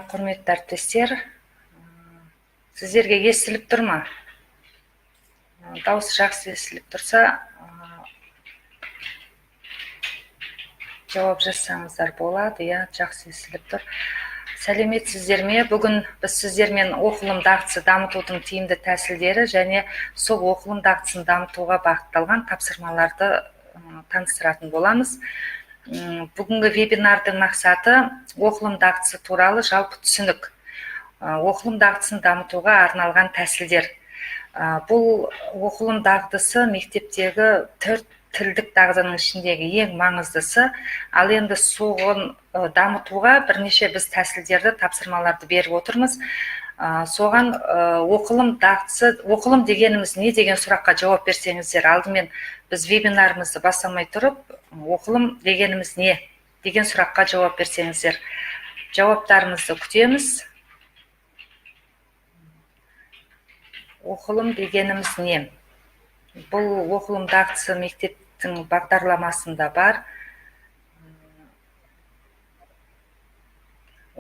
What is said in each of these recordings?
Құрметті әріптестер, сіздерге естіліп тұр ма? Дауыс жақсы естіліп тұрса, жауап жазсаңыздар болады. Жақсы естіліп тұр. Сәлеметсіздер ме? Бүгін біз сіздермен оқылым дағдысы дамытудың тиімді тәсілдері және сол оқылым дағдысын дамытуға бағытталған тапсырмаларды таныстыратын боламыз. Бүгінгі вебинардың мақсаты оқылым дағдысы туралы жалпы түсінік. Оқылым дағдысын дамытуға арналған тәсілдер. Бұл оқылым дағдысы мектептегі 4 тілдік дағдының ішіндегі ең маңыздысы. Ал енді соған дамытуға бірнеше біз тәсілдерді, тапсырмаларды беріп отырмыз. Соған оқылым дағдысы, оқылым дегеніміз не деген сұраққа жауап берсеңіздер, алдымен біз вебинарымызды бастамай тұрып, оқылым дегеніміз не деген сұраққа жауап берсеңіздер, жауаптарымызды күтеміз. Оқылым дегеніміз не? Бұл оқылым дағдысы мектептің бағдарламасында бар.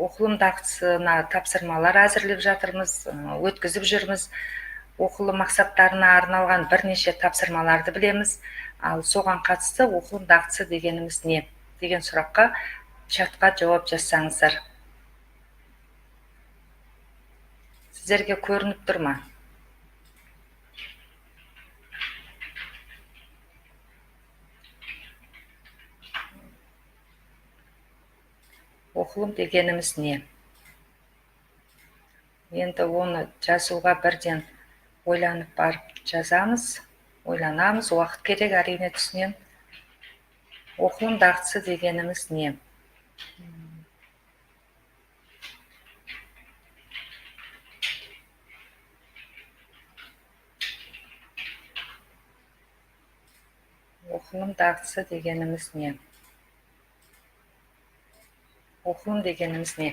Оқылым дағдысына тапсырмалар әзірлеп жатырмыз, өткізіп жүрміз. Оқылым мақсаттарына арналған бірнеше тапсырмаларды білеміз. Ал соған қатысты оқылым дағдысы дегеніміз не деген сұраққа чатқа жауап жазсаңыздар. Сіздерге көрініп тұр ма? Оқылым дегеніміз не? Енді оны жазуға бірден ойланып барып жазамыз, ойланамыз, уақыт керек, әрине түсінен. Оқылым дағдысы дегеніміз не? Оқылым дағдысы дегеніміз не? Оқылым дегеніміз не?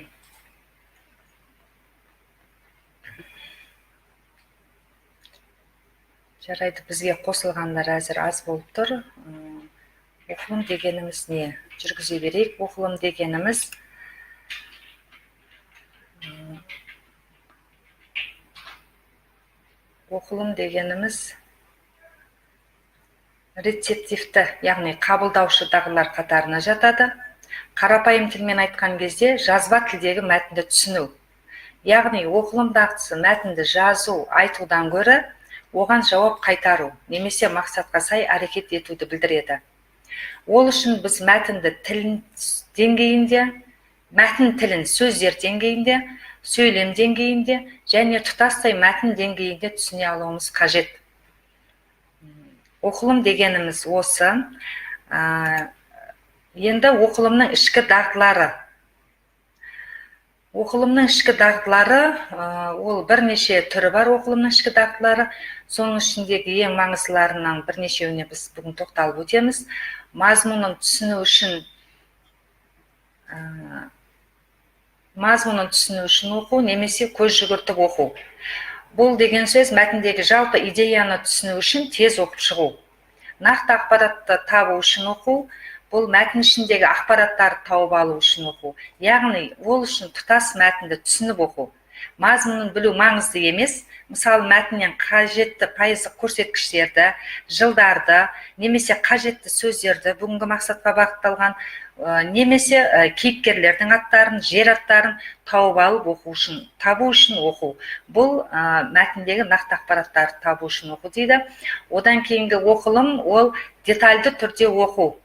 Жарайды, бізге қосылғандар әзір аз болып тұр. Оқылым дегеніміз не? Жүргізе берейік. Оқылым дегеніміз рецептивті, яғни қабылдаушы дағдылар қатарына жатады. Қарапайым тілмен айтқан кезде жазба тілдегі мәтінді түсіну. Яғни оқылым дағдысы мәтінді жазу, айтудан гөрі оған жауап қайтару, немесе мақсатқа сай әрекет етуді білдіреді. Ол үшін біз мәтінді тілін деңгейінде, мәтін тілін сөздер деңгейінде, сөйлем деңгейінде және тұтастай мәтін деңгейінде түсіне алуымыз қажет. Оқылым дегеніміз осы. Енді оқылымның ішкі дағдылары. Оқылымның ішкі дағдылары, ол бірнеше түрі бар оқылымның ішкі дағдылары. Соның ішіндегі ең маңыздыларынан бірнешеуіне біз бүгін тоқталып өтеміз. Мазмұнын түсіну үшін оқу, немесе көз жүгіртіп оқу. Бұл деген сөз мәтіндегі жалпы идеяны түсіну үшін тез оқып шығу. Нақты ақпаратты табу үшін оқу, бұл мәтін ішіндегі ақпараттарды тауып алу үшін оқу. Яғни, ол үшін тұтас мәтінді түсініп оқу. Мазмұнын білу маңызды емес. Мысалы, мәтіннен қажетті пайыздық көрсеткіштерді, жылдарды, немесе қажетті сөздерді, бүгінгі мақсатқа бағытталған, немесе кейіпкерлердің аттарын, жер аттарын тауып алып табу үшін оқу. Бұл мәтіндегі нақты ақпараттарды табу үшін оқу дейді. Одан кейінгі оқылым, ол детальды түрде оқу.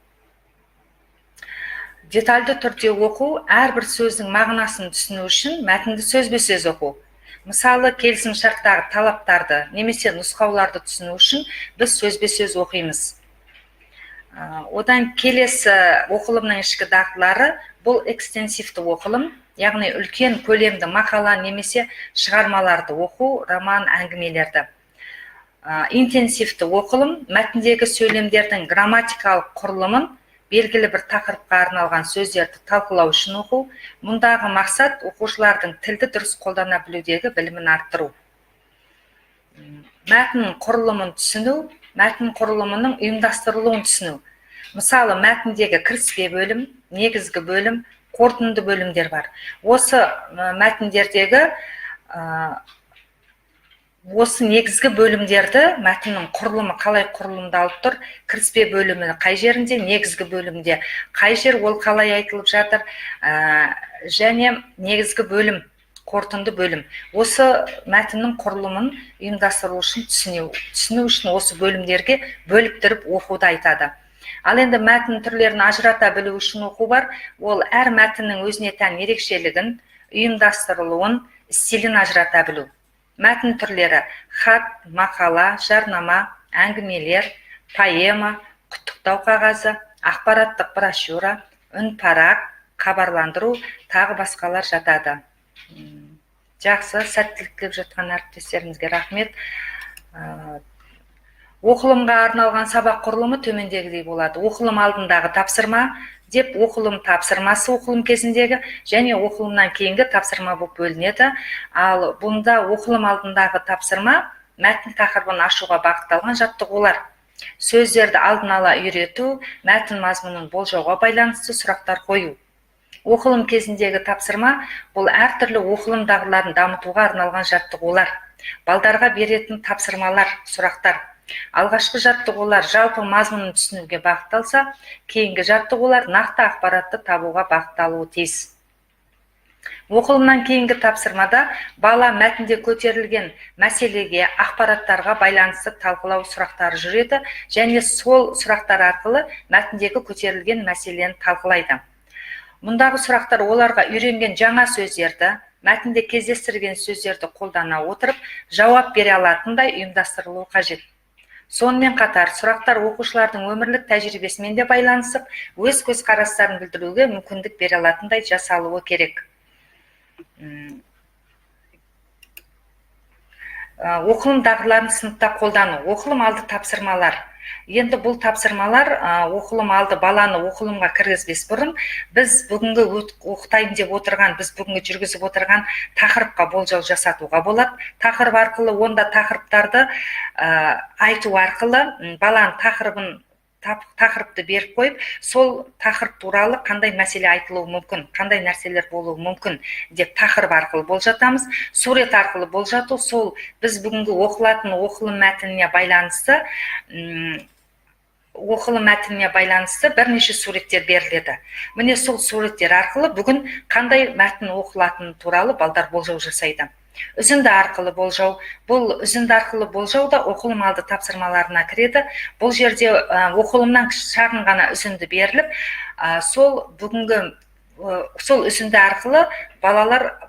Детальды түрде оқу, әрбір сөздің мағынасын түсіну үшін мәтінді сөзбе-сөз оқу. Мысалы, келісім шарттағы талаптарды, немесе нұсқауларды түсіну үшін біз сөзбе-сөз оқимыз. Одан келесі оқылымның ішкі дағдылары, бұл экстенсивті оқылым, яғни үлкен көлемді мақала немесе шығармаларды оқу, роман, әңгімелерді. Интенсивті оқылым, мәтіндегі сөйлемдердің грамматикалық құрылымын, белгілі бір тақырыпқа арналған сөздерді талқылау үшін оқу. Мұндағы мақсат оқушылардың тілді дұрыс қолдана білудегі білімін арттыру. Мәтін құрылымын түсіну, мәтін құрылымының ұйымдастырылуын түсіну. Мысалы, мәтіндегі кіріспе бөлім, негізгі бөлім, қорытынды бөлімдер бар. Осы мәтіндердегі осы негізгі бөлімдерді, мәтіннің құрылымы қалай құрылымдалып тұр, кіріспе бөлімі қай жерінде, негізгі бөлімде қай жер, ол қалай айтылып жатыр, және негізгі бөлім, қорытынды бөлім. Осы мәтіннің құрылымын ұйымдастыру үшін, түсіну үшін осы бөлімдерге бөліктіріп оқуды айтады. Ал енді мәтін түрлерін ажырата білу үшін оқу бар. Ол әр мәтіннің өзіне тән ерекшелігін, ұйымдастырылуын, стилін ажырата білу. Мәтін түрлері: хат, мақала, жарнама, әңгімелер, поэма, құттықтау қағазы, ақпараттық брошюра, үнпарақ, хабарландыру, тағы басқалар жатады. Жақсы, сәттілік тілеп жатқан әріптестерімізге рахмет. Оқылымға арналған сабақ құрылымы төмендегідей болады. Оқылым алдындағы тапсырма деп, оқылым тапсырмасы оқылым кезіндегі және оқылымнан кейінгі тапсырма болып бөлінеді. Ал бұнда оқылым алдындағы тапсырма мәтін тақырыбын ашуға бағытталған жаттығулар. Сөздерді алдын ала үйрету, мәтін мазмұнын болжауға байланысты сұрақтар қою. Оқылым кезіндегі тапсырма бұл әртүрлі оқылым дағдыларын дамытуға арналған жаттығулар. Балдарға беретін тапсырмалар, сұрақтар. Алғашқы жаттығулар жалпы мазмұнын түсінуге бағытталса, кейінгі жаттығулар нақты ақпаратты табуға бағытталуы тиіс. Оқылымнан кейінгі тапсырмада бала мәтінде көтерілген мәселеге, ақпараттарға байланысты талқылау сұрақтары жүреді және сол сұрақтар арқылы мәтіндегі көтерілген мәселені талқылайды. Мұндағы сұрақтар оларға үйренген жаңа сөздерді, мәтінде кездестірген сөздерді қолдана отырып, жауап бере алатындай ұйымдастырылуы қажет. Сонымен қатар, сұрақтар оқушылардың өмірлік тәжірибесімен де байланысып, өз көзқарастарын білдіруге мүмкіндік бере алатындай жасалуы керек. Оқылым дағдыларын сыныпта қолдану. Оқылым алды тапсырмалар. Енді бұл тапсырмалар оқылым алды баланы оқылымға кіргізбес бұрын біз бүгінгі оқытайын деп отырған, біз бүгінгі жүргізіп отырған тақырыпқа болжау жасатуға болады. Тақырып арқылы, онда тақырыптарды айту арқылы баланың тақырыпты беріп қойып, сол тақырып туралы қандай мәселе айтылуы мүмкін, қандай нәрселер болуы мүмкін деп тақырып арқылы болжатамыз. Сурет арқылы болжату, сол біз бүгінгі оқылатын оқылым мәтініне байланысты бірнеше суреттер беріледі. Міне сол суреттер арқылы бүгін қандай мәтін оқылатыны туралы балдар болжау жасайды. Үзінді арқылы болжау. Бұл үзінді арқылы болжау да оқылым алды тапсырмаларына кіреді. Бұл жерде оқылымнан шағын ғана үзінді беріліп, сол үзінді арқылы балалар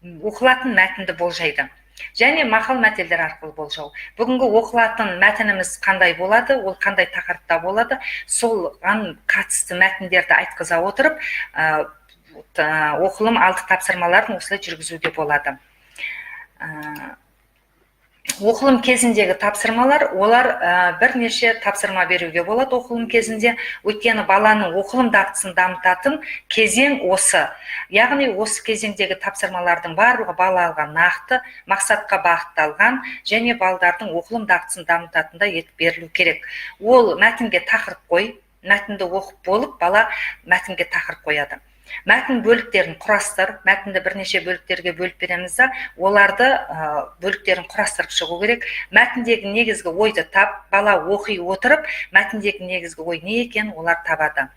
оқылатын мәтінді болжайды. Және мақал мәтелдер арқылы болжау. Бүгінгі оқылатын мәтініміз қандай болады, ол қандай тақырыпта болады, солған қатысты мәтіндерді айтқыза отырып, оқылым алды тапсырмаларын осылай жүргізуге болады. Оқылым кезіндегі тапсырмалар, олар бірнеше тапсырма беруге болады оқылым кезінде, өйткені баланың оқылым дағдысын дамытатын кезең осы. Яғни осы кезеңдегі тапсырмалардың барлығы балаға нақты, мақсатқа бағытталған және балдардың оқылым дағдысын дамытатындай етіп берілу керек. Ол мәтінге тақырып қой, мәтінді оқып болып, бала мәтінге тақырып қояды. Мәтін бөліктерін құрастыр, мәтінді бірнеше бөліктерге бөліп береміз, оларды бөліктерін құрастырып шығу керек. Мәтіндегі негізгі ойды тап, бала оқи отырып, мәтіндегі негізгі ой не екен, олар табады.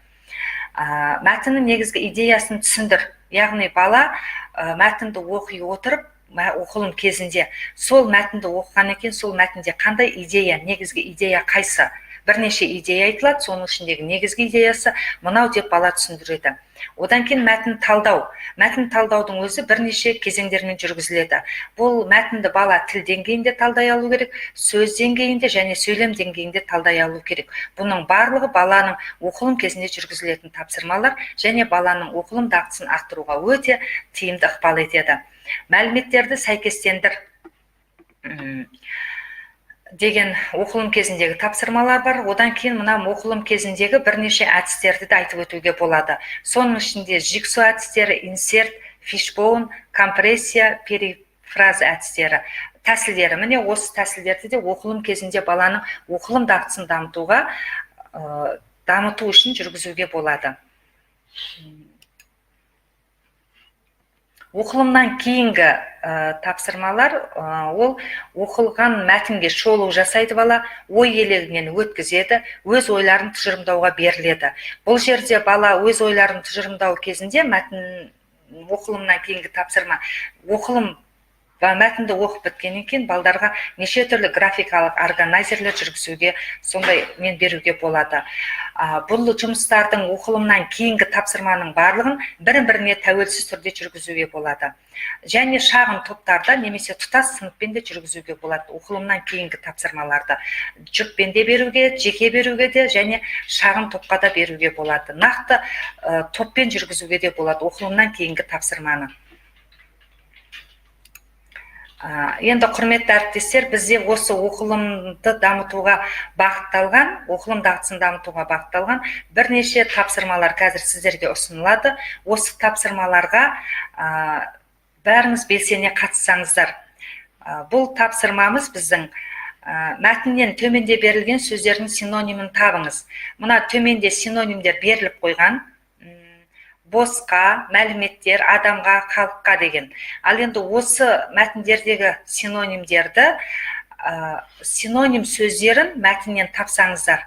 Мәтіннің негізгі идеясын түсіндір. Яғни бала мәтінді оқи отырып, оқылым кезінде сол мәтінді оқыған екен, сол мәтінде қандай идея, негізгі идея қайсы? Бірнеше идея айтылады, соның ішіндегі негізгі идеясы мынау деп бала түсіндіреді. Одан кейін мәтін талдау. Мәтін талдаудың өзі бірнеше кезеңдермен жүргізіледі. Бұл мәтінді бала тіл деңгейінде талдай алу керек, сөз деңгейінде және сөйлем деңгейінде талдай алу керек. Бұның барлығы баланың оқылым кезінде жүргізілетін тапсырмалар және баланың оқылым дағдысын арттыруға өте тиімді ықпал етеді. Мәліметтерді сәйкестендір деген оқылым кезіндегі тапсырмалар бар. Одан кейін мына оқылым кезіндегі бірнеше әдістерді де айтып өтуге болады. Соның ішінде жіксу әдістері, инсерт, фишбоун, компрессия, перифраз әдістері, тәсілдері. Міне осы тәсілдерді де оқылым кезінде баланың оқылым дағдысын дамыту үшін жүргізуге болады. Оқылымнан кейінгі тапсырмалар ол оқылған мәтінге шолу жасайды бала, ой елегінен өткізеді, өз ойларын тұжырымдауға беріледі. Бұл жерде бала өз ойларын тұжырымдау кезінде мәтін оқылымнан кейінгі тапсырма оқылым мәтінді оқып біткеннен кейін балдарға неше түрлі графикалық органайзерлер жүргізуге, сондай мен беруге болады. Бұл жұмыстардың оқылымнан кейінгі тапсырманың барлығын бірін-біріне тәуелсіз түрде жүргізуге болады. Және шағын топтарда немесе тұтас сыныппен де жүргізуге болады. Оқылымнан кейінгі тапсырмаларды жүппен де беруге, жеке беруге де және шағын топқа да беруге болады. Нақты топпен жүргізуге де болады оқылымнан кейінгі тапсырманы. Енді құрметті әріптестер, бізде осы оқылымды дамытуға бағытталған, оқылым дағдысын дамытуға бағытталған бірнеше тапсырмалар қазір сіздерге ұсынылады. Осы тапсырмаларға бәріңіз белсене қатыссаңыздар. Бұл тапсырмамыз біздің мәтіннен төменде берілген сөздердің синонимін табыңыз. Мына төменде синонимдер беріліп қойған. Босқа, мәліметтер, адамға, халыққа деген. Ал енді осы мәтіндердегі синонимдерді, синоним сөздерін мәтіннен тапсаңыздар.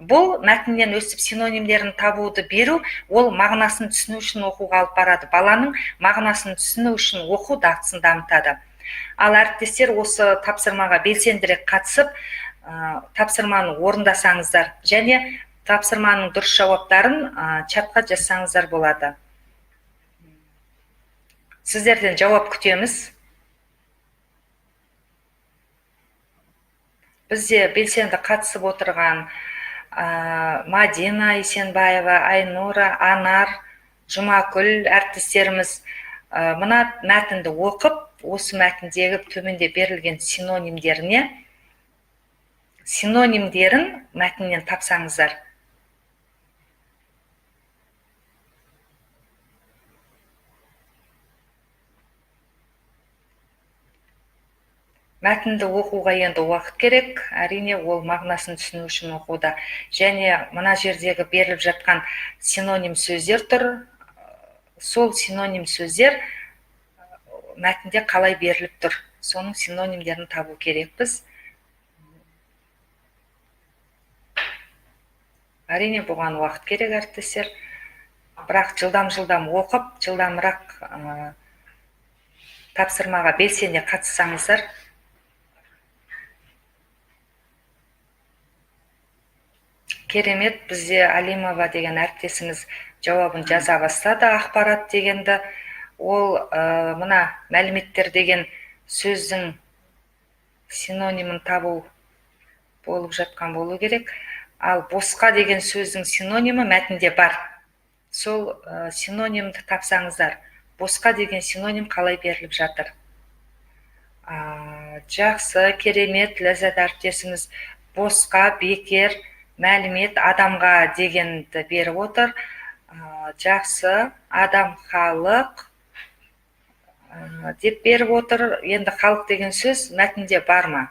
Бұл мәтіннен өсіп синонимдерін табуды беру, ол мағынасын түсіну үшін оқуға алып барады. Баланың мағынасын түсіну үшін оқу дағдысын дамытады. Ал әріптестер осы тапсырмаға белсендірек қатысып, тапсырманы орындасаңыздар және тапсырманың дұрыс жауаптарын чатқа жазсаңыздар болады. Сіздерден жауап күтеміз. Бізде белсенді қатысып отырған Мадина Есенбаева, Айнура, Анар, Жұмакүл әріптестеріміз мына мәтінді оқып, осы мәтіндегі төменде берілген синонимдерін мәтіннен тапсаңыздар. Мәтінді оқуға енді уақыт керек, әрине ол мағынасын түсіну үшін оқуда. Және мына жердегі беріліп жатқан синоним сөздер тұр. Сол синоним сөздер мәтінде қалай беріліп тұр. Соның синонимдерін табу керекпіз. Әрине бұған уақыт керек әріптестер. Бірақ жылдам оқып, жылдамырақ тапсырмаға белсене қатыссаңыздар. Керемет, бізде Алимова деген әріптесіміз жауабын жаза бастады. Ақпарат дегенді, ол мына мәліметтер деген сөздің синонимін табу болып жатқан болу керек. Ал босқа деген сөздің синонимі мәтінде бар. Сол синонимді тапсаңыздар. Босқа деген синоним қалай беріліп жатыр? Жақсы, керемет, Ләззат әріптесіміз босқа, бекер, мәлімет, адамға дегенді беріп отыр. Жақсы, адам, халық деп беріп отыр. Енді халық деген сөз мәтінде бар ма?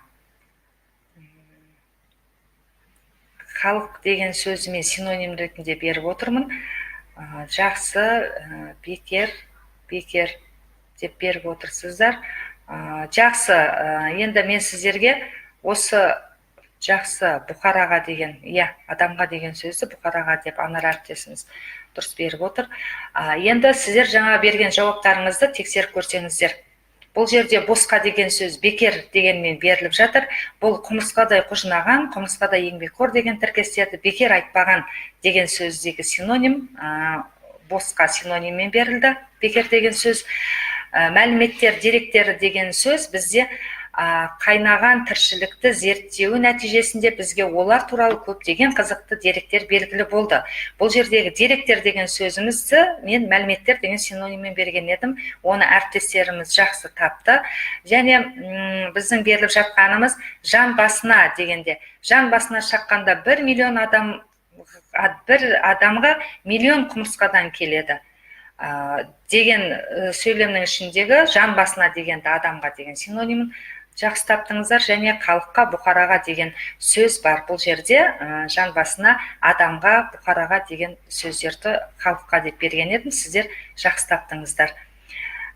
Халық деген сөзі мен синоним ретінде беріп отырмын. Жақсы, бекер деп беріп отырсыздар. Жақсы, енді мен сіздерге осы жақсы, бұқараға деген, адамға деген сөзді бұқараға деп Анар әріптесіміз дұрыс беріп отыр. Енді сіздер жаңа берген жауаптарыңызды тексеріп көрсеңіздер. Бұл жерде босқа деген сөз бекер дегенмен беріліп жатыр. Бұл құмырсқадай құжынаған, құмырсқадай еңбекқор деген тіркестерді бекер айтпаған деген сөздегі синоним босқа синониммен берілді. Бекер деген сөз. Мәліметтер, деректер деген сөз бізде қайнаған тіршілікті зерттеу нәтижесінде бізге олар туралы көптеген қызықты деректер белгілі болды. Бұл жердегі деректер деген сөзімізді мен мәліметтер деген синониммен берген едім. Оны әріптестеріміз жақсы тапты. Және біздің беріліп жатқанымыз жан басына дегенде. Жан басына шаққанда 1 миллион адамға миллион құмырсқадан келеді деген сөйлемнің ішіндегі жан басына дегенді адамға деген синонимін жақсы таптыңыздар. Және халыққа, бұқараға деген сөз бар. Бұл жерде жан басына, адамға, бұқараға деген сөздерді халыққа деп берген едім. Сіздер жақсы таптыңыздар.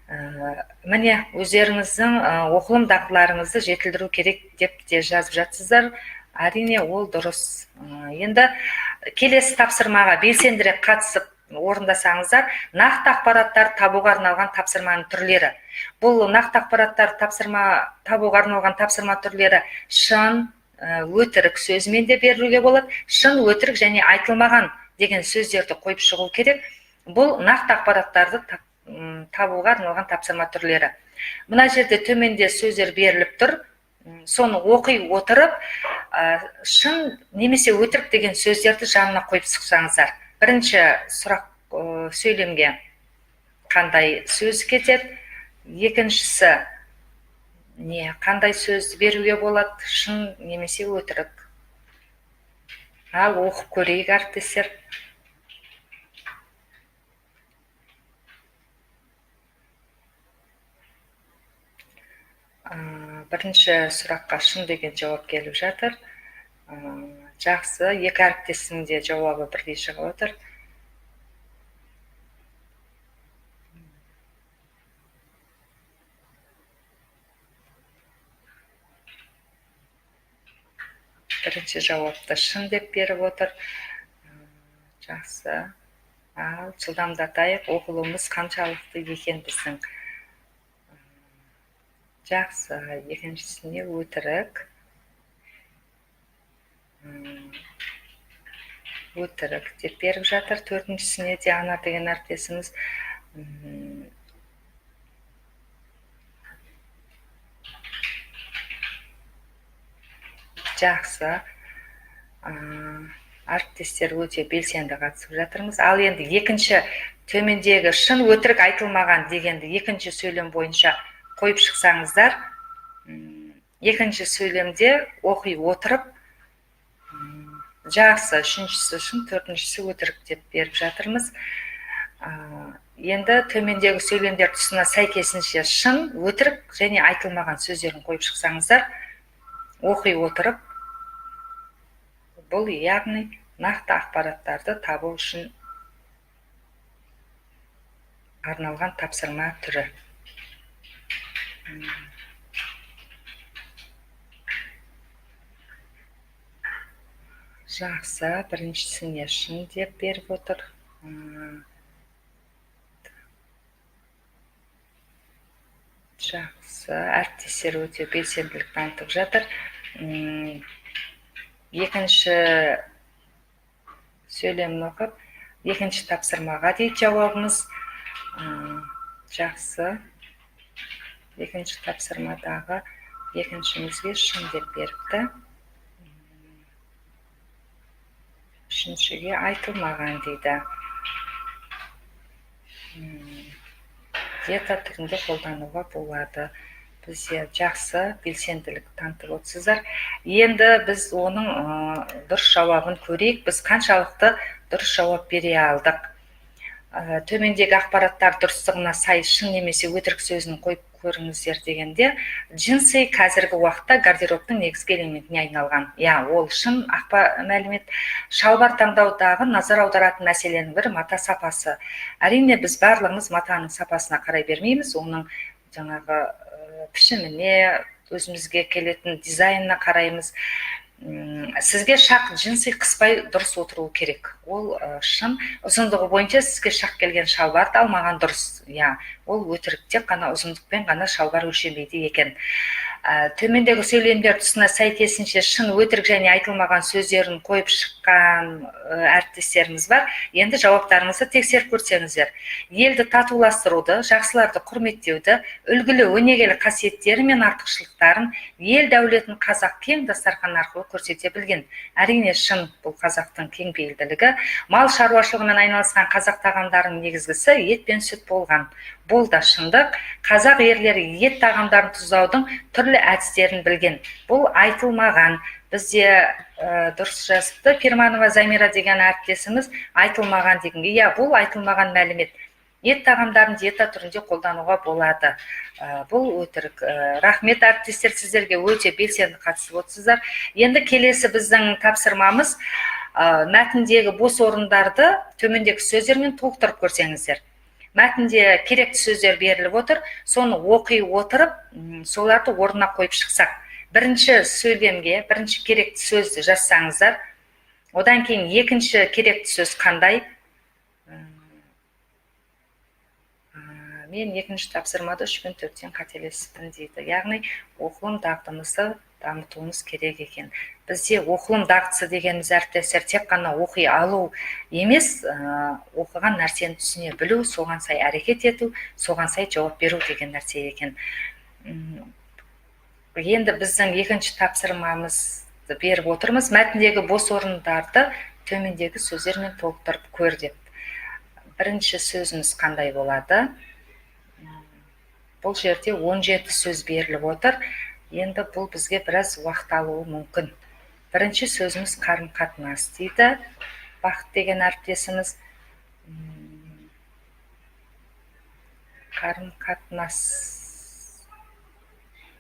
Міне өздеріңіздің оқылым дағдыларыңызды жетілдіру керек деп те жазып жатсыздар. Әрине ол дұрыс. Енді келесі тапсырмаға белсендірек қатысып орындасаңыздар, нақты ақпараттар табуға арналған тапсырманың түрлері. Бұл нақты ақпараттар табуға арналған тапсырма түрлері шын, өтірік сөзімен де берілуге болады. Шын, өтірік және айтылмаған деген сөздерді қойып шығу керек. Бұл нақты ақпараттарды табуға арналған тапсырма түрлері. Мына жерде төменде сөздер беріліп тұр. Соны оқи отырып, шын немесе өтірік деген сөздерді жанына қойып шықсаңыздар. Бірінші сұрақ сөйлемге қандай сөз кетеді? Екіншісі, қандай сөз беруге болады? Шын немесе өтірік? Ал оқып көрейік әріптестер. Бірінші сұраққа шын деген жауап келіп жатыр. Жақсы, екі әріптестің де жауабы бірдей шығып отыр. Бірінші жауапты шын деп беріп отыр. Жақсы. Ал жылдамдатайық, оқылуымыз қаншалықты екен біздің? Жақсы, екіншісіне өтірік. Өтірік деп беріп жатыр. Төртіншісіне де Ана деген әріптесіміз жақсы. Әріптестер өте белсенді қатысып жатырмыз. Ал енді екінші төмендегі шын, өтірік айтылмаған дегенді екінші сөйлем бойынша қойып шықсаңыздар, екінші сөйлемде оқи отырып, жақсы, үшіншісі шын, төртіншісі өтірік деп беріп жатырмыз. Енді төмендегі сөйлемдер тұсына сәйкесінше шын, өтірік және айтылмаған сөздерін қойып шықсаңыздар, оқи отырып, бұл яғни нақты ақпараттарды табу үшін арналған тапсырма түрі. Жақсы, біріншісіне шын деп беріп отыр. Жақсы, әріптестер өте белсенділік танытып жатыр. Екінші сөйлемін оқып, екінші тапсырмаға дейді жауабымыз. Жақсы. Екінші тапсырмадағы екіншімізге шын деп беріпті. Үшіншіге айтылмаған дейді. Диета түрінде қолдануға болады. Бізде жақсы белсенділік танытып отырсыздар. Енді біз оның дұрыс жауабын көрейік. Біз қаншалықты дұрыс жауап бере алдық. Төмендегі ақпараттар дұрыстығына сай шын немесе өтірік сөзін қойып көріңіздер дегенде, джинсы қазіргі уақытта гардеробтың негізгі элементіне айналған. Ол шын мәлімет. Шалбар таңдаудағы назар аударатын мәселенің бірі мата сапасы. Әрине біз барлығымыз матаның сапасына қарай бермейміз, оның жаңағы пішіміне, өзімізге келетін дизайнына қараймыз. Сізге шақ джинсы қыспай дұрыс отыруы керек. Ол шын. Ұзындығы бойынша сізге шақ келген шалбарды алмаған дұрыс. Ол өтірік, тек қана ұзындықпен ғана шалбар өлшенбейді екен. Төмендегі сөйлемдер тұсына сәйкесінше шын, өтірік және айтылмаған сөздерін қойып шыққан әріптестеріміз бар. Енді жауаптарыңызды тексеріп көрсеңіздер. Елді татуластыруды, жақсыларды құрметтеуді, үлгілі өнегелі қасиеттері мен артықшылықтарын ел дәулетін қазақ кең дастархан арқылы көрсете білген. Әрине шын, бұл қазақтың кең пейілділігі. Мал шаруашылығымен айналысқан қазақ тағамдарының негізгісі ет пен сүт болған. Бұл да шындық. Қазақ ерлері ет тағамдарын тұздаудың түрлі әдістерін білген. Бұл айтылмаған. Бізде дұрыс жазыпты. Фирманова Замира деген әріптесіміз айтылмаған дегенге. Бұл айтылмаған мәлімет. Ет тағамдарын диета түрінде қолдануға болады. Бұл өтірік. Рахмет әріптестер, сіздерге өте белсенді қатысып отырсыздар. Енді келесі біздің тапсырмамыз мәтіндегі бос орындарды төмендегі сөздермен толықтырып көрсеңіздер. мәтінде керекті сөздер беріліп отыр, соны оқи отырып, соларды орнына қойып шықсақ. Бірінші сөйлемге бірінші керекті сөзді жазсаңыздар, одан кейін екінші керекті сөз қандай? Мен екінші тапсырмада 3 пен 4-тен қателеспін дейді. Яғни оқылым дағдымызды дамытуымыз керек екен. Бізде оқылым дағдысы дегеніміз әріптестер тек қана оқи алу емес, оқыған нәрсені түсіне білу, соған сай әрекет ету, соған сай жауап беру деген нәрсе екен. Енді біздің екінші тапсырмамызды беріп отырмыз. Мәтіндегі бос орындарды төмендегі сөздермен толықтырып көр деп. Бірінші сөзіміз қандай болады? Бұл жерде 17 сөз беріліп отыр. Енді бұл бізге біраз уақыт алуы мүмкін. Бірінші сөзіміз қарым-қатынас дейді. Бақыт деген әріптесіміз қарым-қатынас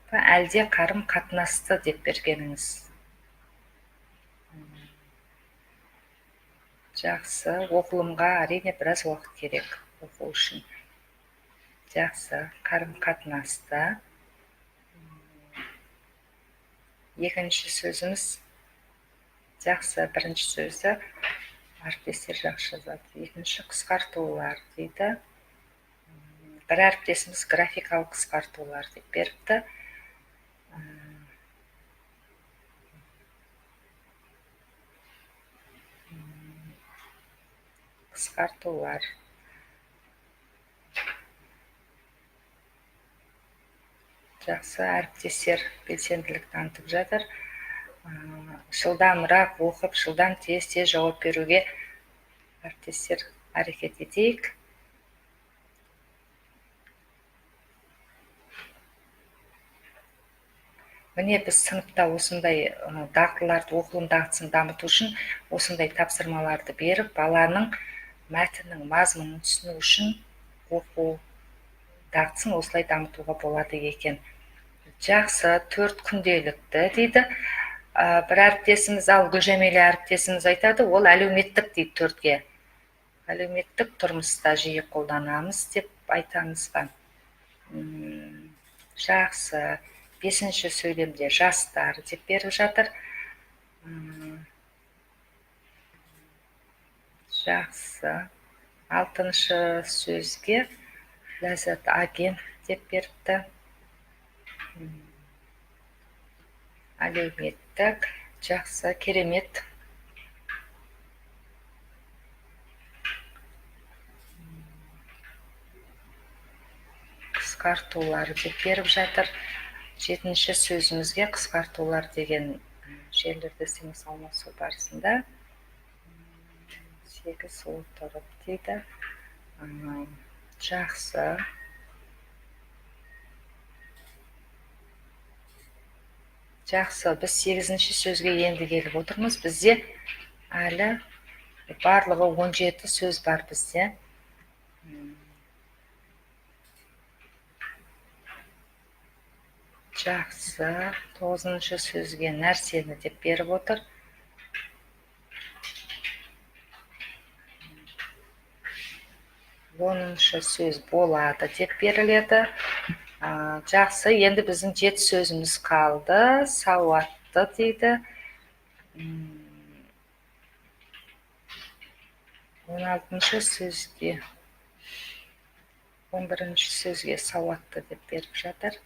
әлде қарым-қатынасты деп бергеніңіз. Жақсы, оқылымға әрине біраз уақыт керек оқу үшін. Жақсы, қарым-қатынасты. Екінші сөзіміз. Жақсы, бірінші сөзді әріптестер жақсы жазады. Екінші қысқартулар дейді. Бір әріптесіміз графикалық қысқартулар деп беріпті. Қысқартулар. Жақсы, әріптестер белсенділік танытып жатыр. Жылдамырақ оқып, жылдам тез жауап беруге әріптестер әрекет етейік. Міне біз сыныпта осындай дағдыларды, оқылым дағдысын дамыту үшін осындай тапсырмаларды беріп, баланың мәтіннің мазмұнын түсіну үшін оқу дағдысын осылай дамытуға болады екен. Жақсы, 4 күнделікті дейді. Бір әріптесіміз, ал Гүлжәмиле әріптесіміз айтады, ол әлеуметтік дейді 4-ге. Әлеуметтік тұрмыста жиі қолданамыз деп айтамыз ба. Жақсы, 5-ші сөйлемде жастар деп беріп жатыр. Жақсы, 6-шы сөзге Ләззат агент деп беріпті. Әлеуметтік. Жақсы, керемет. Қысқартулар деп беріп жатыр. 7-ші сөзімізге қысқартулар деген жерлерді сіңіс алмасу барысында 8 отырып дейді. Жақсы. Жақсы, біз 8-ші сөзге енді келіп отырмыз. Бізде әлі барлығы 17 сөз бар бізде. Жақсы, 9-шы сөзге нәрсені деп беріп отыр. Оныншы сөз болады деп беріледі. Жақсы, енді біздің 7 сөзіміз қалды. Сауатты дейді. 16-шы сөзге, 11-ші сөзге сауатты деп беріп жатыр.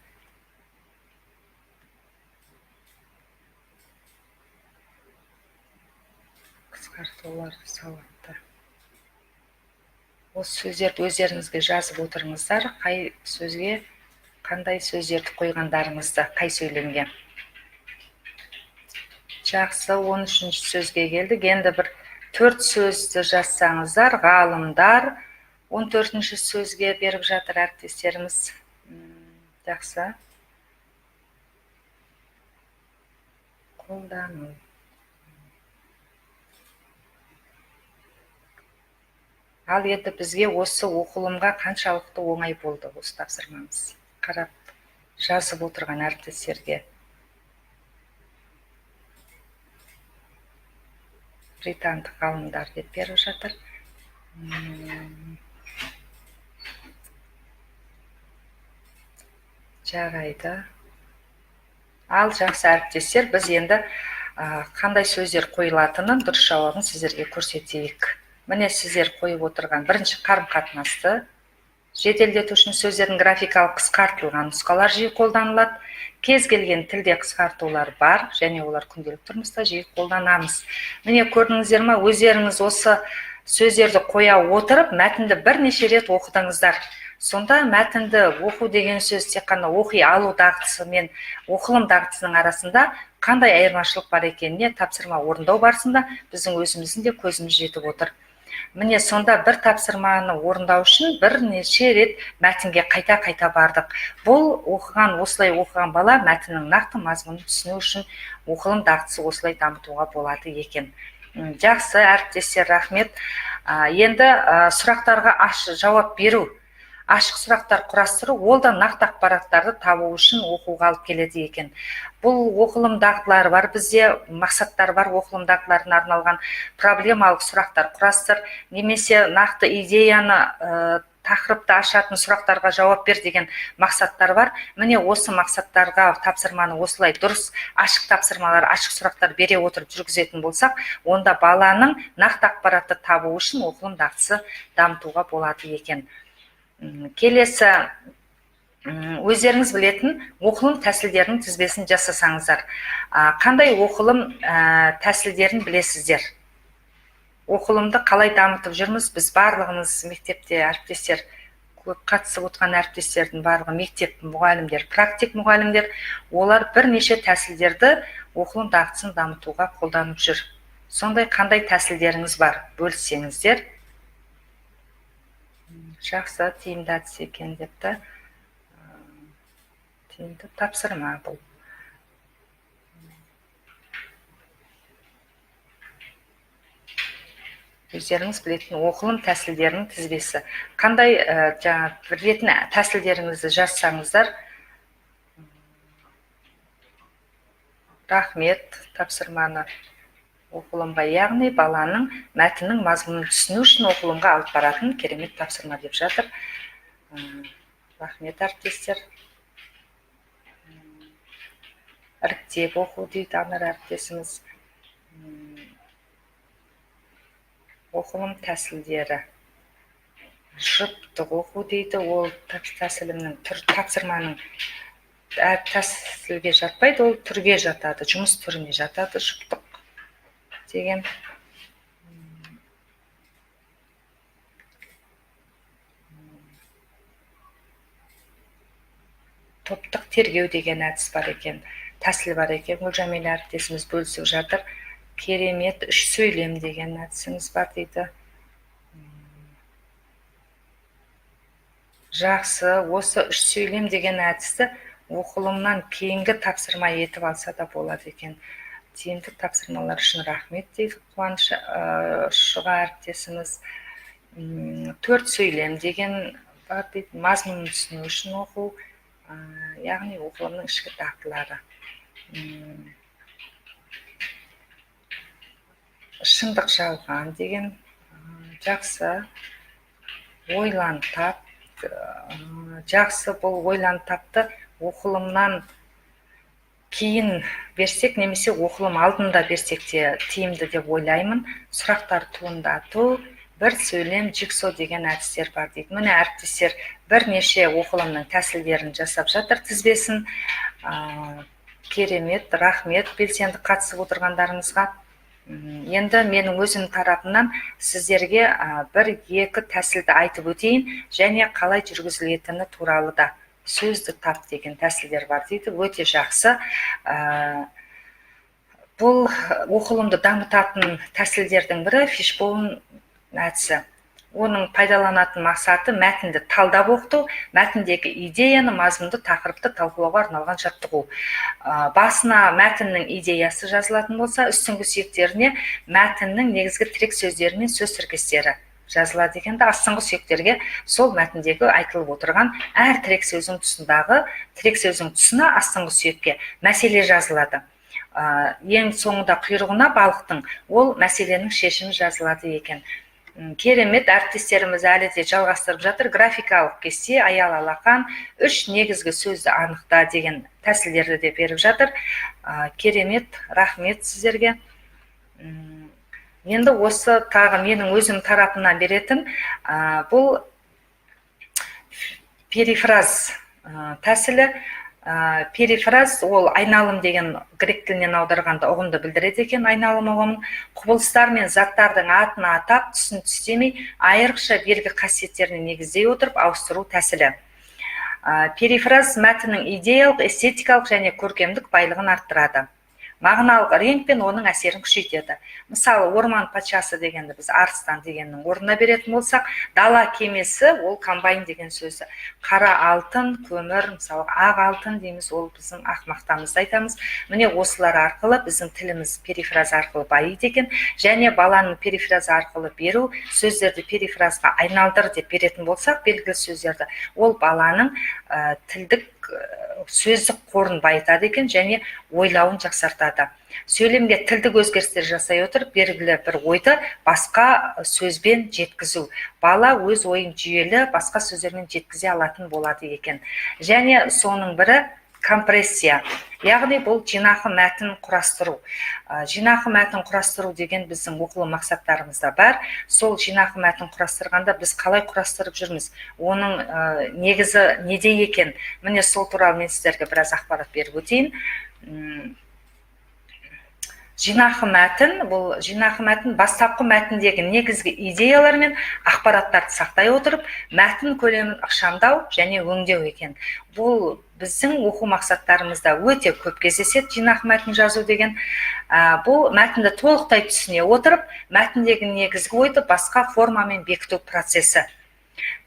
Қысқартулар сауатты. Осы сөздерді өздеріңізге жазып отырыңыздар. Қай сөзге, қандай сөздерді қойғандарыңызды, қай сөйлемге. Жақсы, 13-ші сөзге келдік. Енді бір 4 сөзді жазсаңыздар, ғалымдар. 14-ші сөзге беріп жатыр әріптестеріміз. Жақсы. Қолдану. Ал енді бізге осы оқылымға қаншалықты оңай болды осы тапсырмамыз. Қарап жазып отырған әріптестерге. Британдық ғалымдар деп беріп жатыр. Жарайды. Ал жақсы әріптестер, біз енді қандай сөздер қойылатынын дұрыс жауабын сіздерге көрсетейік. Міне сіздер қойып отырған бірінші қарым-қатынасты жеделдету үшін сөздердің графикалық қысқартылған нұсқалар жиі қолданылады. Кез келген тілде қысқартулар бар, және олар күнделікті тұрмыста жиі қолданамыз. Міне көрдіңіздер ме, өздеріңіз осы сөздерді қоя отырып, мәтінді бірнеше рет оқыдыңыздар. Сонда мәтінді оқу деген сөз тек қана оқи алу дағдысы мен оқылым дағдысының арасында қандай айырмашылық бар екеніне тапсырма орындау барысында біздің өзіміздің де көзіміз жетіп отыр. Міне сонда бір тапсырманы орындау үшін бірнеше рет мәтінге қайта бардық. Бұл осылай оқыған бала мәтіннің нақты мазмұнын түсіну үшін оқылым дағдысы осылай дамытуға болады екен. Жақсы әріптестер, рахмет. Енді сұрақтарға жауап беру, ашық сұрақтар құрастыру, ол да нақты ақпараттарды табу үшін оқуға алып келеді екен. Бұл оқылым дағдылары бар, бізде мақсаттар бар, оқылым дағдыларына арналған проблемалық сұрақтар құрастыр, немесе нақты идеяны тақырыпты ашатын сұрақтарға жауап бер деген мақсаттар бар. Міне осы мақсаттарға тапсырманы осылай дұрыс ашық тапсырмалар, ашық сұрақтар бере отырып жүргізетін болсақ, онда баланың нақты ақпаратты табу үшін оқылым дағдысы дамытуға болады екен. Келесі, өздеріңіз білетін оқылым тәсілдерінің тізбесін жасасаңыздар. Қандай оқылым тәсілдерін білесіздер? Оқылымды қалай дамытып жүрміз? Біз барлығымыз мектепте әріптестер, көп қатысып отырған әріптестердің барлығы мектеп мұғалімдер, практик мұғалімдер, олар бірнеше тәсілдерді оқылым дағдысын дамытуға қолданып жүр. Сондай қандай тәсілдеріңіз бар? Бөліссеңіздер. Жақсы, тиімді әдіс екен депті. Тиімді тапсырма бұл. Өздеріңіз білетін оқылым тәсілдерінің тізбесі. Қандай білетін тәсілдеріңізді жазсаңыздар. Рахмет, тапсырманы оқылымға, яғни баланың мәтіннің мазмұнын түсіну үшін оқылымға алып баратын керемет тапсырма деп жатыр. Рахмет әріптестер. Іріктеп оқу дейді Анар әріптесіміз. Оқылым тәсілдері. Жұптық оқу дейді, ол тәсілімнің тапсырманың тәсілге жатпайды, ол түрге жатады, жұмыс түріне жатады, жұптық деген. Топтық тергеу деген әдіс бар екен, тәсіл бар екен. Гүлжамил әріптесіміз бөлісіп жатыр. Керемет үш сөйлем деген әдісіңіз бар дейді. Жақсы, осы үш сөйлем деген әдісті оқылымнан кейінгі тапсырма етіп алса да болады екен. Тиімді тапсырмалар үшін рахмет дейді Қуаныш Шұға әріптесіміз. Төрт сөйлем деген бар дейді. Мазмұнын түсіну үшін оқу, яғни оқылымның ішкі дағдылары. Шындық жалған деген. Жақсы. Ойлан тап. Жақсы, бұл ойлан тапты оқылымнан кейін берсек, немесе оқылым алдында берсек те тиімді деп ойлаймын. Сұрақтар туындату, бір сөйлем, жиксо деген әдістер бар дейді. Міне әріптестер бірнеше оқылымның тәсілдерін жасап жатыр тізбесін. Керемет, рахмет белсенді қатысып отырғандарыңызға. Енді менің өзім тарапымнан сіздерге бір-екі тәсілді айтып өтейін, және қалай жүргізілетіні туралы да. Сөзді тап деген тәсілдер бар дейді. Өте жақсы. Бұл оқылымды дамытатын тәсілдердің бірі фишбоун әдісі. Оның пайдаланатын мақсаты мәтінді талдап оқыту, мәтіндегі идеяны, мазмұнды тақырыпты талқылауға арналған жаттығу. Басына мәтіннің идеясы жазылатын болса, үстіңгі сүйектеріне мәтіннің негізгі тірек сөздері мен сөз тіркестері жазылады екен. Астыңғы сүйектерге сол мәтіндегі айтылып отырған әр тірек сөздің тұсындағы тірек сөздің тұсына астыңғы сүйекке мәселе жазылады. Ең соңында құйрығына балықтың, ол мәселенің шешімі жазылады екен. Керемет, әріптестеріміз әлі де жалғастырып жатыр. Графикалық кесте, аял алақан, 3 негізгі сөзді анықта деген тәсілдерді де беріп жатыр. Керемет, рахмет сіздерге. Енді осы тағы менің өзім тарапынан беретін бұл перифраз тәсілі. Перифраз ол айналым деген грек тілінен аударғанда ұғымды білдіреді екен. Айналым ұғымын құбылыстар мен заттардың атын атап, түсін түстемей, айрықша белгі қасиеттеріне негіздей отырып ауыстыру тәсілі. Перифраз мәтіннің идеялық, эстетикалық және көркемдік байлығын арттырады. Мағыналық реңк пен оның әсерін күшейтеді. Мысалы, орман патшасы дегенді біз арыстан дегеннің орнына беретін болсақ, дала кемесі ол комбайн деген сөзі. Қара алтын, көмір, мысалы, ақ алтын дейміз, ол біздің ақ мақтамызды айтамыз. Міне осылар арқылы біздің тіліміз перифраз арқылы байиды екен. Және баланың перифраз арқылы беру, сөздерді перифразға айналдыр деп беретін болсақ, белгілі сөздерді, ол баланың тілдік сөздік қорын байытады екен және ойлауын жақсартады. Сөйлемге тілдік өзгерістер жасай отырып, белгілі бір ойды басқа сөзбен жеткізу. Бала өз ойын жүйелі басқа сөздермен жеткізе алатын болады екен. Және соның бірі компрессия, яғни бұл жинақы мәтін құрастыру. Жинақы мәтін құрастыру деген біздің оқылым мақсаттарымызда бар. Сол жинақы мәтін құрастырғанда біз қалай құрастырып жүрміз? Оның негізі неде екен? Міне сол туралы мен сіздерге біраз ақпарат беріп өтейін. Жинақы мәтін, бұл жинақы мәтін бастапқы мәтіндегі негізгі идеялар мен ақпараттарды сақтай отырып, мәтін көлемін ықшамдау және өңдеу екен. Бұл біздің оқу мақсаттарымызда өте көп кездеседі, жинақы мәтін жазу деген. Бұл мәтінді толықтай түсіне отырып, мәтіндегі негізгі ойды басқа формамен бекіту процесі.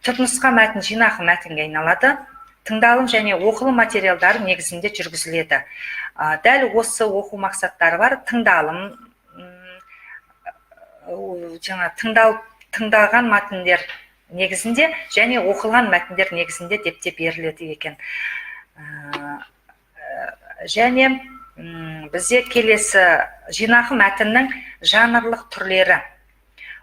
Түпнұсқа мәтін жинақы мәтінге айналады. Тыңдалым және оқылым материалдары негізінде жүргізіледі. Дәл осы оқу мақсаттары бар. Тыңдалым, тыңдалған мәтіндер негізінде және оқылған мәтіндер негізінде деп те беріледі екен. Және бізде келесі жинақы мәтіннің жанрлық түрлері.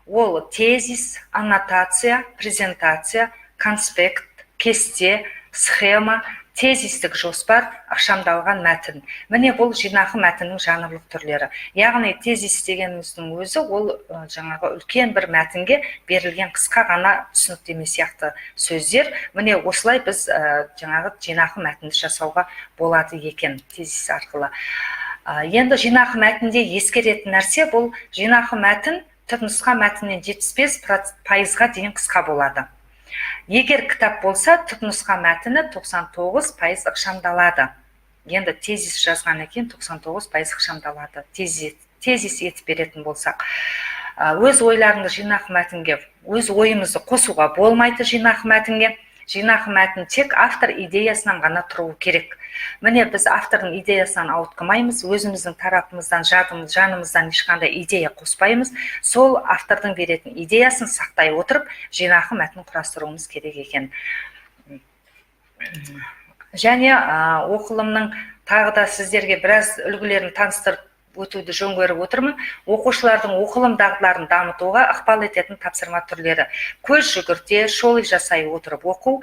Ол тезис, аннотация, презентация, конспект, кесте, схема, тезистік жоспар, ықшамдалған мәтін. Міне бұл жинақы мәтіннің жанрлық түрлері. Яғни тезис дегеніміздің өзі ол жаңағы үлкен бір мәтінге берілген қысқа ғана түсініктеме сияқты сөздер. Міне осылай біз жаңағы жинақы мәтінді жасауға болады екен тезис арқылы. Енді жинақы мәтінде ескеретін нәрсе бұл жинақы мәтін түпнұсқа мәтіннен 75%-ға дейін қысқа болады. Егер кітап болса, түпнұсқа мәтіні 99% ықшамдалады. Енді тезис жазған екен 99% ықшамдалады. Тезис етіп беретін болсақ. Өз ойларыңды жинақы мәтінге, өз ойымызды қосуға болмайды жинақы мәтінге. Жинақы мәтін тек автор идеясынан ғана тұруы керек. Міне біз автордың идеясынан ауытқымаймыз, өзіміздің тарапымыздан, жанымыздан ешқандай идея қоспаймыз. Сол автордың беретін идеясын сақтай отырып, жинақы мәтін құрастыруымыз керек екен. Және оқылымның тағы да сіздерге біраз үлгілерін таныстырып өтуді жөн көріп отырмын. Оқушылардың оқылым дағдыларын дамытуға ықпал ететін тапсырма түрлері. Көз жүгірте, шолу жасай отырып оқу.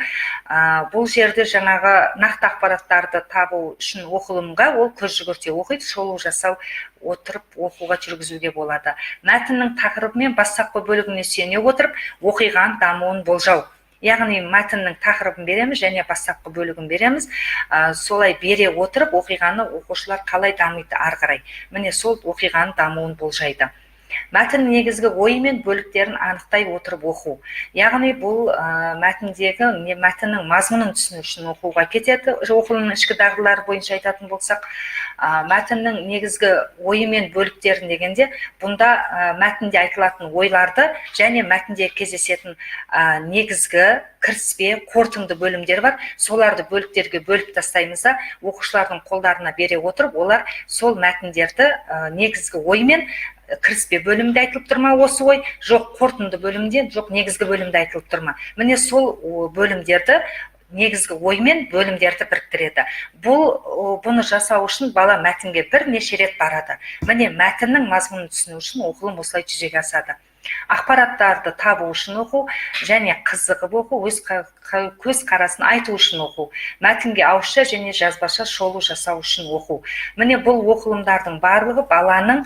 Бұл жерде жаңағы нақты ақпараттарды табу үшін оқылымға ол көз жүгірте оқиды, шолу жасау отырып оқуға жүргізуге болады. Мәтіннің тақырыбы мен бастапқы бөлігіне сүйене отырып, оқиғаның дамуын болжау. Яғни мәтіннің тақырыбын береміз және бастапқы бөлігін береміз. Солай бере отырып, оқиғаны оқушылар қалай дамиды ары қарай. Міне сол оқиғаның дамуын болжайды. Мәтін негізгі ойы мен бөліктерін анықтай отырып оқу. Яғни бұл мәтіннің мазмұнын түсіну үшін оқуға кетеді. Оқылымның ішкі дағдылары бойынша айтатын болсақ, мәтіннің негізгі ойы мен бөліктерін дегенде, бұнда мәтінде айтылатын ойларды және мәтінде кездесетін негізгі кіріспе, қорытынды бөлімдер бар. Соларды бөліктерге бөліп тастаймыз да, оқушылардың қолдарына бере отырып, олар сол мәтіндерді негізгі оймен кіріспе бөлімде айтылып тұрма осы ой, жоқ қорытынды бөлімде, жоқ негізгі бөлімде айтылып тұрма. Міне сол бөлімдерді, негізгі оймен бөлімдерді біріктіреді. Бұны жасау үшін бала мәтінге бірнеше рет барады. Міне мәтіннің мазмұнын түсіну үшін оқылым осылай жүзеге асады. Ақпараттарды табу үшін оқу және қызығып оқу, өз көз қарасын айту үшін оқу, мәтінге ауызша және жазбаша шолу жасау үшін оқу. Міне бұл оқылымдардың барлығы баланың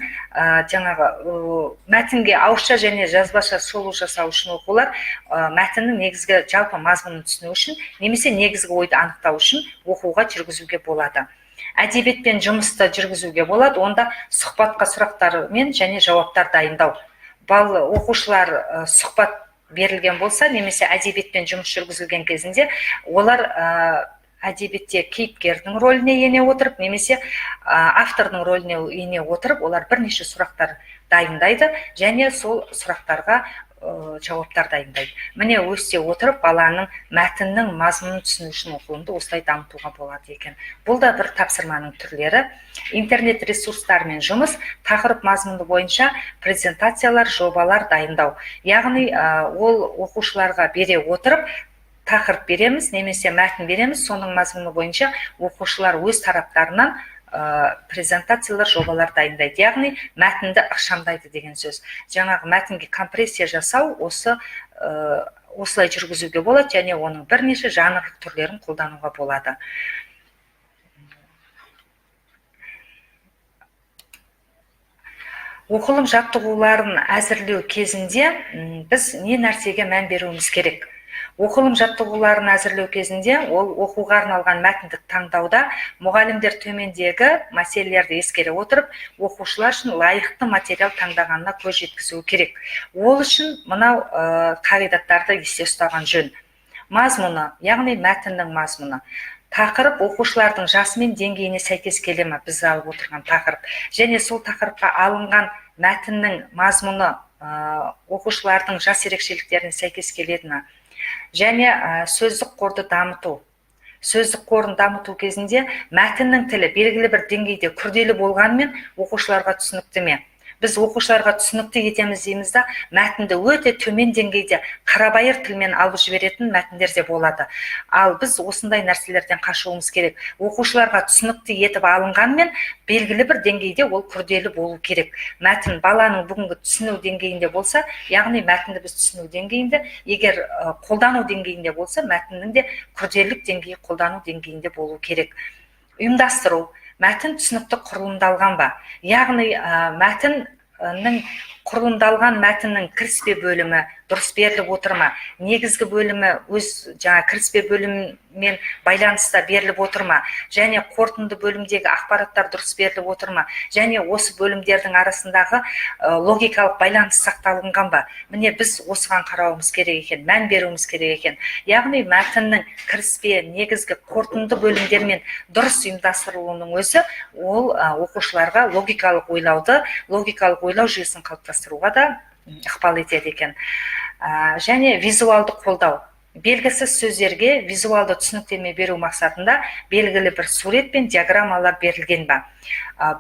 мәтінге ауызша және жазбаша шолу жасау үшін оқулар мәтіннің негізгі жалпы мазмұнын түсіну үшін немесе негізгі ойды анықтау үшін оқуға жүргізуге болады. Әдебиетпен жұмысты жүргізуге болады, онда сұхбатқа сұрақтар мен және жауаптар дайындау. Оқушылар сұхбат берілген болса, немесе әдебиетпен жұмыс жүргізілген кезінде, олар әдебиетте кейіпкердің рөліне ене отырып, немесе автордың рөліне ене отырып, олар бірнеше сұрақтар дайындайды және сол сұрақтарға жауаптар дайындайды. Міне өсте отырып, баланың мәтіннің мазмұнын түсіну үшін оқылымды осылай дамытуға болады екен. Бұл да бір тапсырманың түрлері. Интернет ресурстармен жұмыс, тақырып мазмұны бойынша презентациялар, жобалар дайындау. Яғни ол оқушыларға бере отырып, тақырып береміз, немесе мәтін береміз, соның мазмұны бойынша оқушылар өз тараптарынан презентациялар, жобалар дайындайды. Яғни мәтінді ықшамдайды деген сөз. Жаңағы мәтінге компрессия жасау осылай жүргізуге болады, және оның бірнеше жанрлық түрлерін қолдануға болады. Оқылым жаттығуларын әзірлеу кезінде біз не нәрсеге мән беруіміз керек? Оқылым жаттығуларын әзірлеу кезінде ол оқуға арналған мәтінді таңдауда мұғалімдер төмендегі мәселелерді ескере отырып, оқушылар үшін лайықты материал таңдағанына көз жеткізуі керек. Ол үшін мынау қағидаттарды есте ұстаған жөн. Мазмұны, яғни мәтіннің мазмұны. Тақырып оқушылардың жасы мен деңгейіне сәйкес келе ме, біз алып отырған тақырып. Және сол тақырыпқа алынған мәтіннің мазмұны оқушылардың жас ерекшеліктеріне сәйкес келеді ме? Және сөздік қорды дамыту. Сөздік қорын дамыту кезінде мәтіннің тілі белгілі бір деңгейде күрделі болғанымен оқушыларға түсінікті ме? Біз оқушыларға түсінікті етеміз дейміз да, мәтінді өте төмен деңгейде қарабайыр тілмен алып жіберетін мәтіндер де болады. Ал біз осындай нәрселерден қашуымыз керек. Оқушыларға түсінікті етіп алынғанмен белгілі бір деңгейде ол күрделі болу керек. Мәтін баланың бүгінгі түсіну деңгейінде болса, яғни мәтінді біз түсіну деңгейінде, егер қолдану деңгейінде болса, мәтіннің де күрделілік деңгейі қолдану деңгейінде болу керек. Ұйымдастыру. Мәтін түсінікті құрылымдалған ба? Яғни мәтіннің құрылымдалған мәтіннің кіріспе бөлімі дұрыс беріліп отыр ма? Негізгі бөлімі өз кіріспе бөлімімен байланыста беріліп отыр ма? Және қорытынды бөлімдегі ақпараттар дұрыс беріліп отыр ма? Және осы бөлімдердің арасындағы логикалық байланыс сақталынған ба? Міне біз осыған қарауымыз керек екен, мән беруіміз керек екен. Яғни мәтіннің кіріспе, негізгі қорытынды бөлімдермен дұрыс ұйымдастырылуының өзі ол оқушыларға логикалық ойлау жүйесін қалыптастыруға да ықпал етеді екен. Және визуалды қолдау. Белгісіз сөздерге визуалды түсініктеме беру мақсатында белгілі бір сурет пен диаграммалар берілген ба?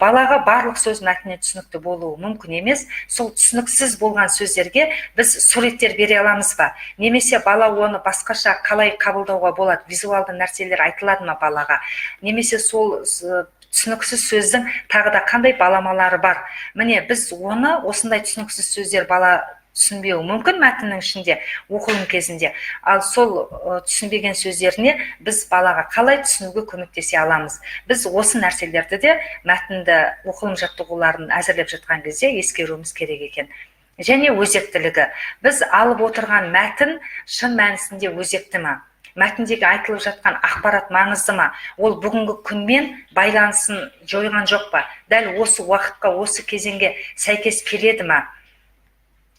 Балаға барлық сөз мәтініне түсінікті болуы мүмкін емес. Сол түсініксіз болған сөздерге біз суреттер бере аламыз ба? Немесе бала оны басқаша қалай қабылдауға болады? Визуалды нәрселер айтылады ма балаға? Немесе сол түсініксіз сөздің тағы да қандай баламалары бар? Міне біз оны осындай түсініксіз сөздер бала түсінбеуі мүмкін мәтіннің ішінде оқылым кезінде. Ал сол түсінбеген сөздеріне біз балаға қалай түсінуге көмектесе аламыз? Біз осы нәрселерді де мәтінді оқылым жаттығуларын әзірлеп жатқан кезде ескеруіміз керек екен. Және өзектілігі. Біз алып отырған мәтін шын мәнісінде өзекті ме? Мәтіндегі айтылып жатқан ақпарат маңызды ма? Ол бүгінгі күнмен байланысын жойған жоқ па? Дәл осы уақытқа, осы кезеңге сәйкес келеді ме?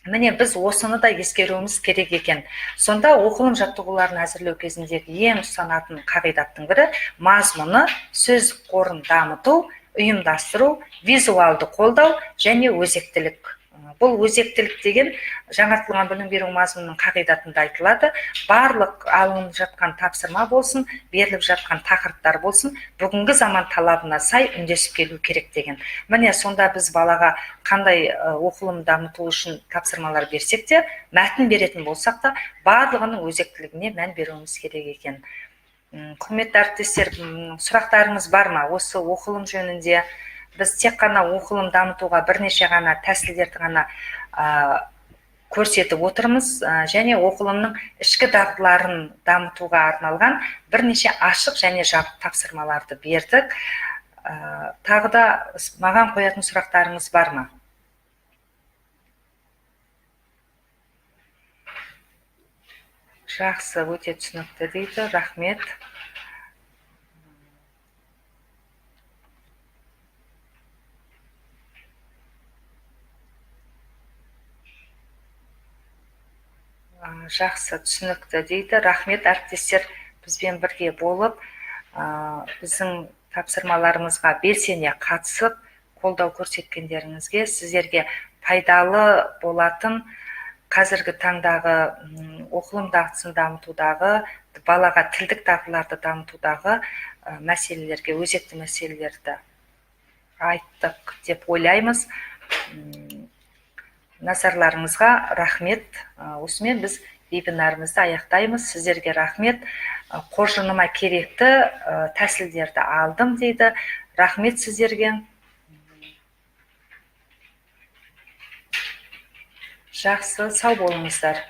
Міне біз осыны да ескеруіміз керек екен. Сонда оқылым жаттығуларын әзірлеу кезіндегі ең ұстанатын қағидаттың бірі мазмұны, сөз қорын дамыту, ұйымдастыру, визуалды қолдау және өзектілік. Бұл өзектілік деген жаңартылған білім беру мазмұнының қағидатында айтылады. Барлық алынып жатқан тапсырма болсын, беріліп жатқан тақырыптар болсын, бүгінгі заман талабына сай үндесіп келу керек деген. Міне сонда біз балаға қандай оқылым дамыту үшін тапсырмалар берсек те, мәтін беретін болсақ та, барлығының өзектілігіне мән беруіміз керек екен. Құрметті әріптестер, сұрақтарыңыз бар ма? Осы оқылым жөнінде біз тек қана оқылым дамытуға бірнеше ғана тәсілдерді ғана көрсетіп отырмыз, және оқылымның ішкі дағдыларын дамытуға арналған бірнеше ашық және жабық тапсырмаларды бердік. Тағы да маған қоятын сұрақтарыңыз бар ма? Жақсы, өте түсінікті дейді. Рахмет. Жақсы, түсінікті дейді. Рахмет, әріптестер бізбен бірге болып, біздің тапсырмаларымызға белсене қатысып, қолдау көрсеткендеріңізге, сіздерге пайдалы болатын қазіргі таңдағы оқылым дағдысын дамытудағы, балаға тілдік дағдыларды дамытудағы мәселелерге, өзекті мәселелерді айттық деп ойлаймыз. Назарларыңызға рахмет. Осымен біз вебинарымызды аяқтаймыз. Сіздерге рахмет. Қоржыныма керекті тәсілдерді алдым дейді. Рахмет сіздерге. Жақсы, сау болыңыздар.